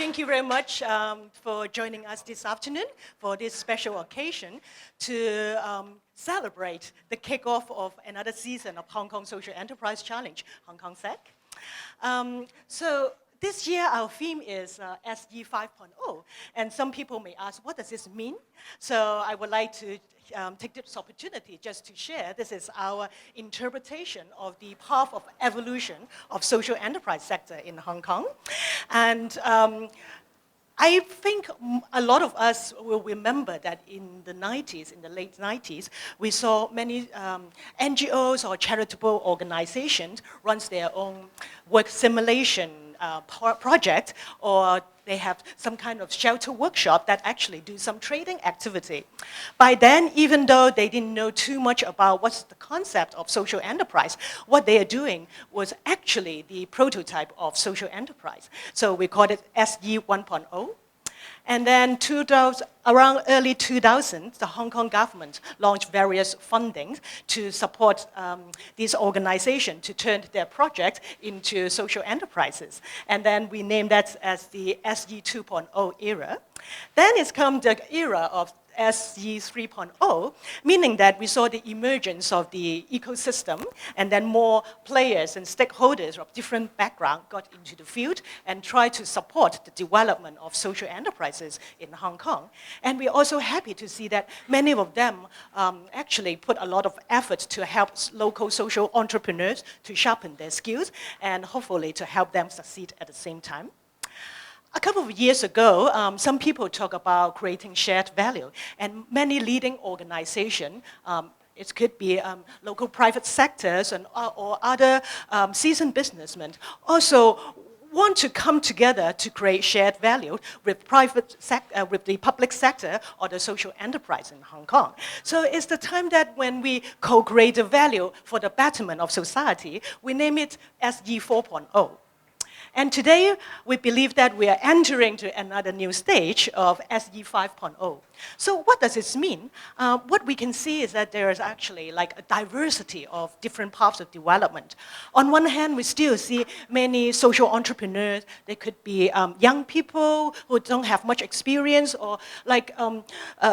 Thank you very much for joining us this afternoon for this special occasion to celebrate the kickoff of another season of Hong Kong Social Enterprise Challenge, Hong Kong SEC. So this year our theme is SE 5.0, and some people may ask, what does this mean? So I would like to take this opportunity just to share. This is our interpretation of the path of evolution of social enterprise sector in Hong Kong. And I think a lot of us will remember that in the 90s, in the late 90s, we saw many NGOs or charitable organizations run their own work simulation project, or they have some kind of shelter workshop that actually do some trading activity. By then, even though they didn't know too much about what's the concept of social enterprise, what they are doing was actually the prototype of social enterprise. So we called it SE 1.0. And then around early 2000s, the Hong Kong government launched various fundings to support these organizations to turn their project into social enterprises. And then we named that as the SE 2.0 era. Then it's come the era of SE 3.0, meaning that we saw the emergence of the ecosystem, and then more players and stakeholders of different backgrounds got into the field and tried to support the development of social enterprises in Hong Kong. And we're also happy to see that many of them actually put a lot of effort to help local social entrepreneurs to sharpen their skills and hopefully to help them succeed at the same time. A couple of years ago, some people talk about creating shared value, and many leading organizations, it could be local private sectors or other seasoned businessmen, also want to come together to create shared value with with the public sector or the social enterprise in Hong Kong. So it's the time that when we co-create the value for the betterment of society, we name it SE 4.0. And today, we believe that we are entering to another new stage of SE 5.0. So what does this mean? What we can see is that there is actually like a diversity of different paths of development. On one hand, we still see many social entrepreneurs. They could be young people who don't have much experience, or like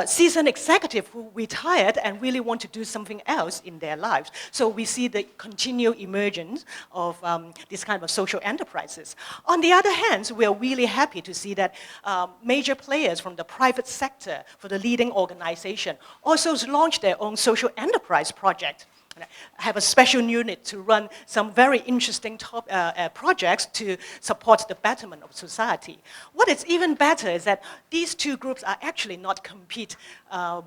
seasoned executives who retired and really want to do something else in their lives. So we see the continued emergence of this kind of social enterprises. On the other hand, we are really happy to see that major players from the private sector, for the leading organization, also launched their own social enterprise project. Have a special unit to run some very interesting projects to support the betterment of society. What is even better is that these two groups are actually not compete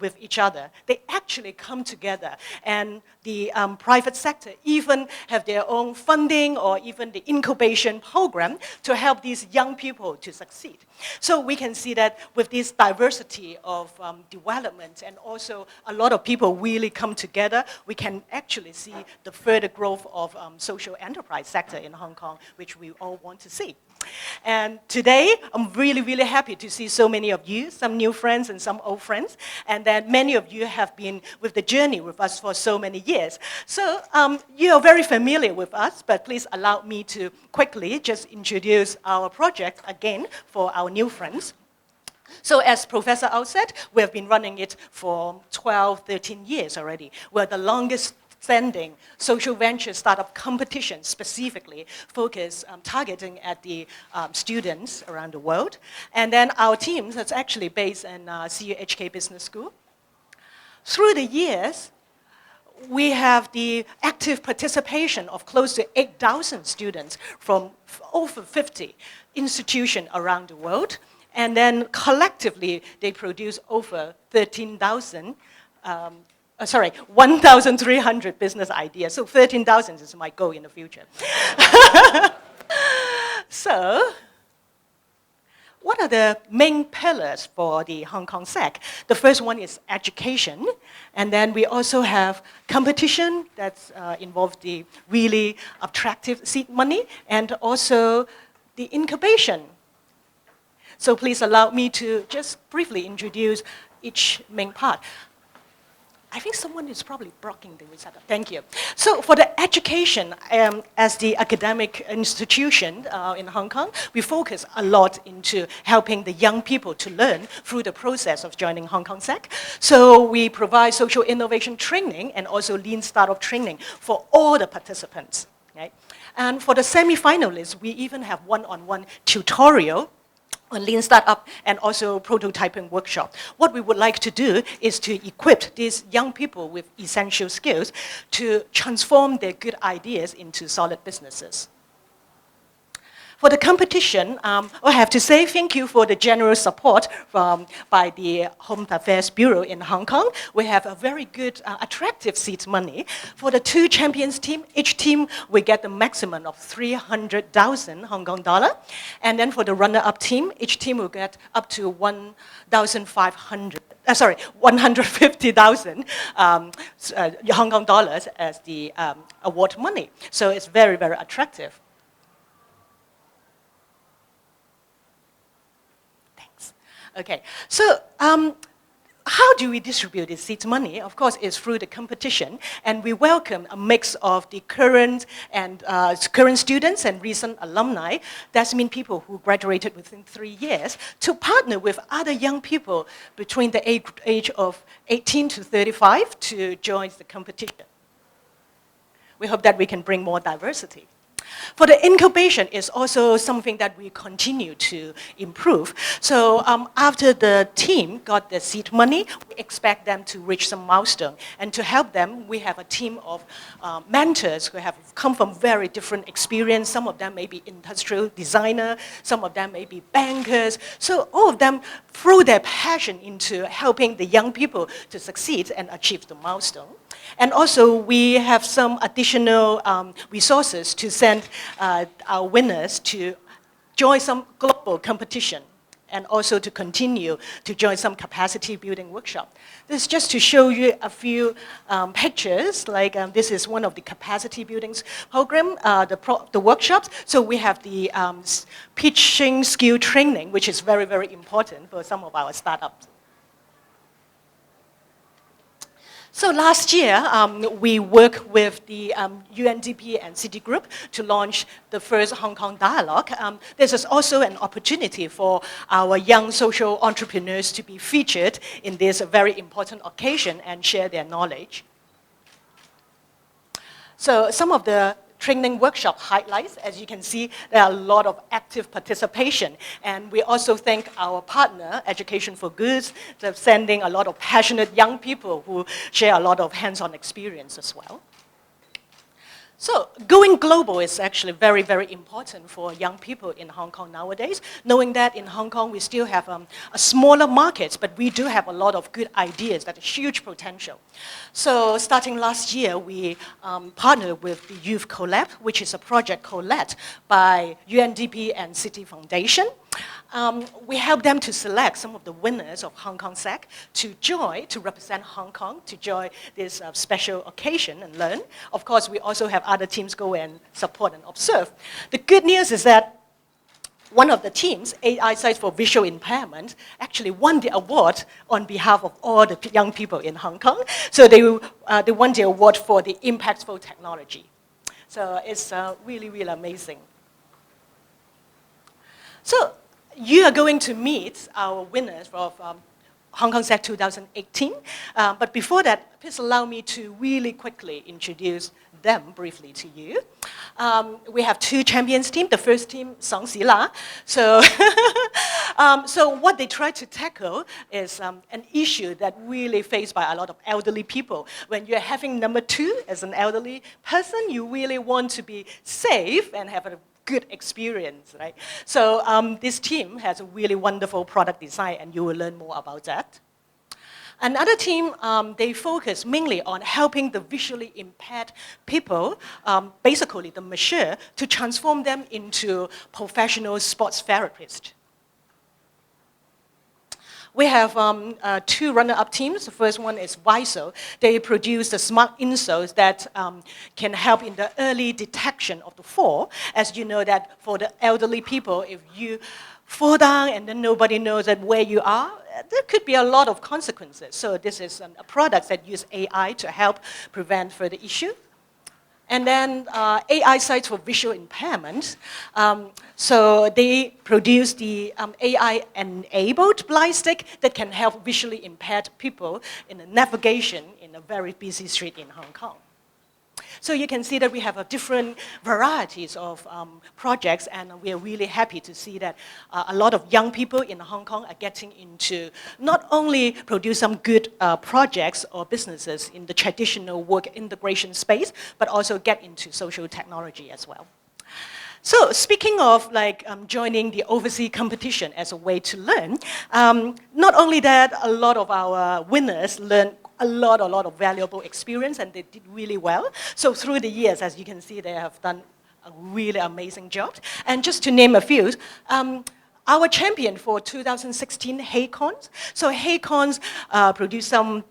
with each other. They actually come together, and the private sector even have their own funding or even the incubation program to help these young people to succeed. So we can see that with this diversity of development, and also a lot of people really come together, we can actually see the further growth of social enterprise sector in Hong Kong, which we all want to see. And today, I'm really, really happy to see so many of you, some new friends and some old friends, and that many of you have been with the journey with us for so many years. So you are very familiar with us, but please allow me to quickly just introduce our project again for our new friends. So as Professor Au said, we have been running it for 12, 13 years already. We're the longest standing social venture startup competition, specifically focused targeting at the students around the world. And then our team that's actually based in CUHK Business School. Through the years, we have the active participation of close to 8,000 students from over 50 institutions around the world. And then collectively, they produce over 1,300 business ideas. So 13,000 is my goal in the future. So, what are the main pillars for the Hong Kong SEC? The first one is education. And then we also have competition that involves the really attractive seed money, and also the incubation. So please allow me to just briefly introduce each main part. I think someone is probably blocking the setup. Thank you. So for the education, as the academic institution in Hong Kong, we focus a lot into helping the young people to learn through the process of joining HKSEC. So we provide social innovation training and also lean startup training for all the participants. Right? And for the semi-finalists, we even have one-on-one tutorial on lean startup and also prototyping workshop. What we would like to do is to equip these young people with essential skills to transform their good ideas into solid businesses. For the competition, I have to say thank you for the generous support by the Home Affairs Bureau in Hong Kong. We have a very good, attractive seed money. For the 2 champions team, each team will get the maximum of 300,000 Hong Kong dollar. And then for the runner-up team, each team will get up to 150,000 Hong Kong dollars as the award money. So it's very, very attractive. Okay, so how do we distribute this seed money? Of course, it's through the competition, and we welcome a mix of the current students and recent alumni. That means people who graduated within 3 years to partner with other young people between the age of 18 to 35 to join the competition. We hope that we can bring more diversity. For the incubation is also something that we continue to improve. So after the team got the seed money, we expect them to reach some milestone. And to help them, we have a team of mentors who have come from very different experience. Some of them may be industrial designer, some of them may be bankers. So all of them throw their passion into helping the young people to succeed and achieve the milestone. And also, we have some additional resources to send our winners to join some global competition and also to continue to join some capacity building workshop. This is just to show you a few pictures, like this is one of the capacity buildings program, the workshops. So we have the pitching skill training, which is very, very important for some of our startups. So last year, we worked with the UNDP and Citigroup to launch the first Hong Kong Dialogue. This is also an opportunity for our young social entrepreneurs to be featured in this very important occasion and share their knowledge. So some of the training workshop highlights, as you can see, there are a lot of active participation. And we also thank our partner, Education for Goods, for sending a lot of passionate young people who share a lot of hands-on experience as well. So going global is actually very, very important for young people in Hong Kong nowadays, knowing that in Hong Kong we still have a smaller market, but we do have a lot of good ideas that have huge potential. So starting last year, we partnered with the Youth Collab, which is a project led by UNDP and City Foundation. We help them to select some of the winners of HKSEC to represent Hong Kong, to join this special occasion and learn. Of course, we also have other teams go and support and observe. The good news is that one of the teams, Eyesight for Visual Impairment, actually won the award on behalf of all the young people in Hong Kong. So they won the award for the impactful technology. So it's really, really amazing. So you are going to meet our winners of HKSEC 2018. But before that, please allow me to really quickly introduce them briefly to you. We have 2 champions team. The first team, Sang Si La. So, so what they try to tackle is an issue that really faced by a lot of elderly people. When you're having number 2 as an elderly person, you really want to be safe and have a good experience, right? So this team has a really wonderful product design, and you will learn more about that. Another team, they focus mainly on helping the visually impaired people, basically the mature, to transform them into professional sports therapists. We have 2 runner-up teams. The first one is Viso. They produce the smart insoles that can help in the early detection of the fall. As you know that for the elderly people, if you fall down and then nobody knows that where you are, there could be a lot of consequences. So this is a product that uses AI to help prevent further issues. And then AI sites for visual impairment. So they produce the AI-enabled blind stick that can help visually impaired people in the navigation in a very busy street in Hong Kong. So you can see that we have a different varieties of projects, and we are really happy to see that a lot of young people in Hong Kong are getting into not only produce some good projects or businesses in the traditional work integration space, but also get into social technology as well. So speaking of joining the overseas competition as a way to learn, not only that, a lot of our winners learn a lot of valuable experience, and they did really well. So through the years, as you can see, they have done a really amazing job. And just to name a few, our champion for 2016 HKSEC. So HKSEC produced some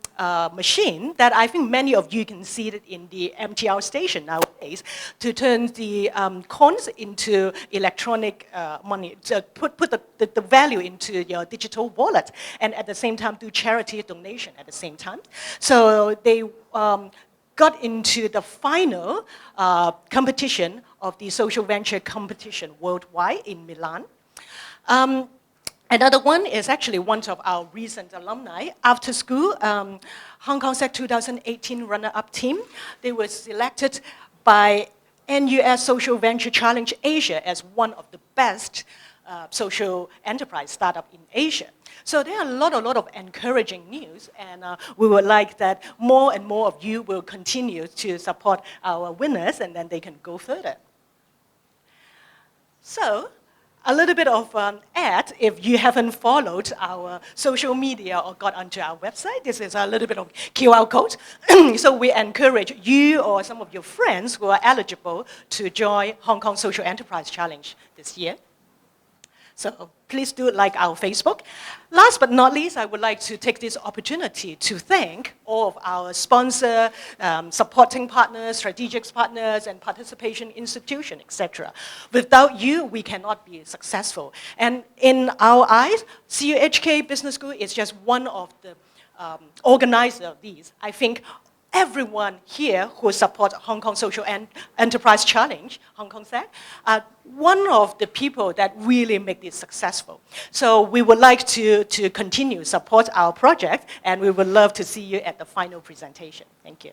machine that I think many of you can see it in the MTR station nowadays to turn the coins into electronic money, to put the value into your digital wallet, and at the same time do charity donation at the same time. So they got into the final competition of the social venture competition worldwide in Milan. Another one is actually one of our recent alumni. After school, HKSEC 2018 runner-up team, they were selected by NUS Social Venture Challenge Asia as one of the best social enterprise startup in Asia. So there are a lot of encouraging news, and we would like that more and more of you will continue to support our winners, and then they can go further. So, a little bit of an ad, if you haven't followed our social media or got onto our website, this is a little bit of QR code. So we encourage you or some of your friends who are eligible to join Hong Kong Social Enterprise Challenge this year. So please do like our Facebook. Last but not least, I would like to take this opportunity to thank all of our sponsor, supporting partners, strategic partners, and participation institution, etc. Without you, we cannot be successful. And in our eyes, CUHK Business School is just one of the organizers of these. I think everyone here who supports Hong Kong Social Enterprise Challenge, HKSEC, are one of the people that really make this successful. So we would like to continue support our project, and we would love to see you at the final presentation. Thank you.